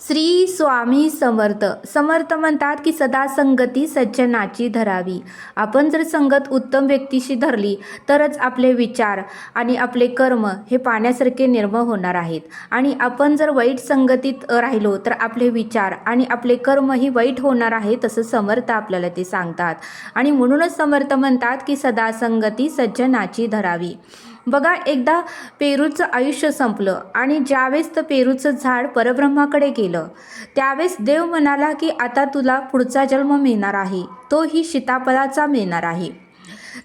श्री स्वामी समर्थ समर्थ म्हणतात की सदा संगती सज्जनाची धरावी. आपण जर संगत उत्तम व्यक्तीशी धरली तरच आपले विचार आणि आपले कर्म हे पाण्यासारखे निर्मळ होणार आहेत. आणि आपण जर वाईट संगतीत राहिलो तर आपले विचार आणि आपले कर्म ही वाईट होणार आहेत, असं समर्थ आपल्याला ते सांगतात. आणि म्हणूनच समर्थ म्हणतात की सदा संगती सज्जनाची धरावी. बघा, एकदा पेरूचं आयुष्य संपलं आणि ज्यावेळेस तर पेरूचं झाड परब्रह्माकडे गेलं त्यावेळेस देव म्हणाला की आता तुला पुढचा जन्म मिळणार आहे, तो ही सीताफळाचा मिळणार आहे.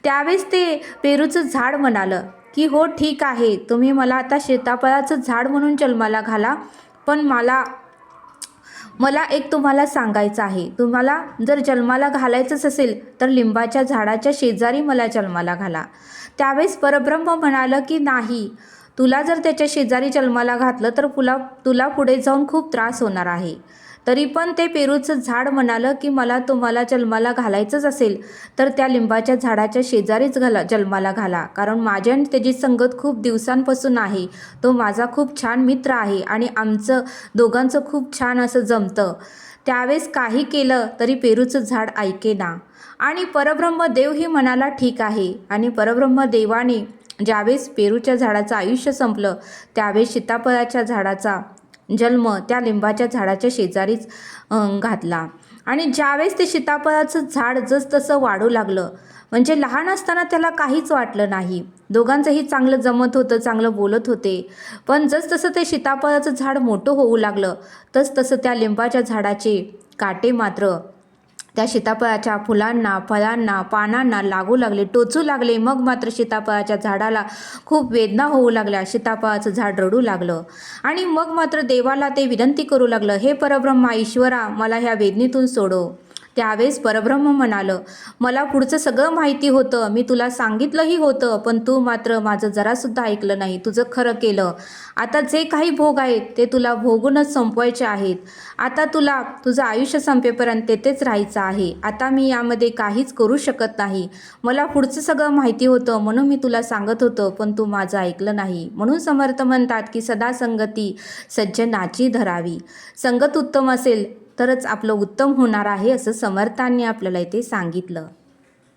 त्यावेळेस ते पेरूचं झाड म्हणालं की हो ठीक आहे, तुम्ही मला आता सीताफळाचं झाड म्हणून जन्माला घाला, पण मला एक तुम्हाला सांगायचं आहे. तुम्हाला जर जन्माला घालायचंच असेल तर लिंबाच्या झाडाच्या शेजारी मला जन्माला घाला. त्यावेळेस परब्रह्म म्हणालं की नाही, तुला जर त्याच्या शेजारी जन्माला घातलं तर तुला पुढे जाऊन खूप त्रास होणार आहे. तरी पण ते पेरूचं झाड म्हणालं की मला तुम्हाला जन्माला घालायचंच असेल तर त्या लिंबाच्या झाडाच्या शेजारीच जन्माला घाला, कारण माझ्या आणि त्याची संगत खूप दिवसांपासून आहे. तो माझा खूप छान मित्र आहे आणि आमचं दोघांचं खूप छान असं जमतं. त्यावेळेस काही केलं तरी पेरूचं झाड ऐकेना आणि परब्रह्म देवही म्हणाला ठीक आहे. आणि परब्रह्म देवाने ज्यावेळेस पेरूच्या झाडाचं आयुष्य संपलं त्यावेळेस सीताफळाच्या झाडाचा जन्म त्या लिंबाच्या झाडाच्या शेजारीच घातला. आणि ज्यावेळेस ते सीताफळाचं झाड जसतसं वाढू लागलं, म्हणजे लहान असताना त्याला काहीच वाटलं नाही, दोघांचंही चांगलं जमत होतं, चांगलं बोलत होते. पण जसतसं ते सीताफळाचं झाड मोठं होऊ लागलं तसतसं त्या लिंबाच्या झाडाचे काटे मात्र त्या सीताफळाच्या फुलांना, फळांना, पानांना लागू लागले, टोचू लागले. मग मात्र सीताफळाच्या झाडाला खूप वेदना होऊ लागल्या. सीताफळाचं झाड रडू लागलं आणि मग मात्र देवाला ते विनंती करू लागलं, हे परब्रह्मा ईश्वरा, मला ह्या वेदनेतून सोडव. त्यावेळेस परब्रह्म म्हणालं, मला पुढचं सगळं माहिती होतं, मी तुला सांगितलंही होतं, पण तू मात्र माझं जरासुद्धा ऐकलं नाही, तुझं खरं केलं. आता जे काही भोग आहेत ते तुला भोगूनच संपवायचे आहेत. आता तुला तुझं आयुष्य संपेपर्यंत तेथेच राहायचं आहे. आता मी यामध्ये काहीच करू शकत नाही. मला पुढचं सगळं माहिती होतं म्हणून मी तुला सांगत होतं, पण तू माझं ऐकलं नाही. म्हणून समर्थ म्हणतात की सदा संगती सज्जनाची धरावी. संगत उत्तम असेल तरच आपलं उत्तम होणार आहे, असं समर्थांनी आपल्याला इथे सांगितलं.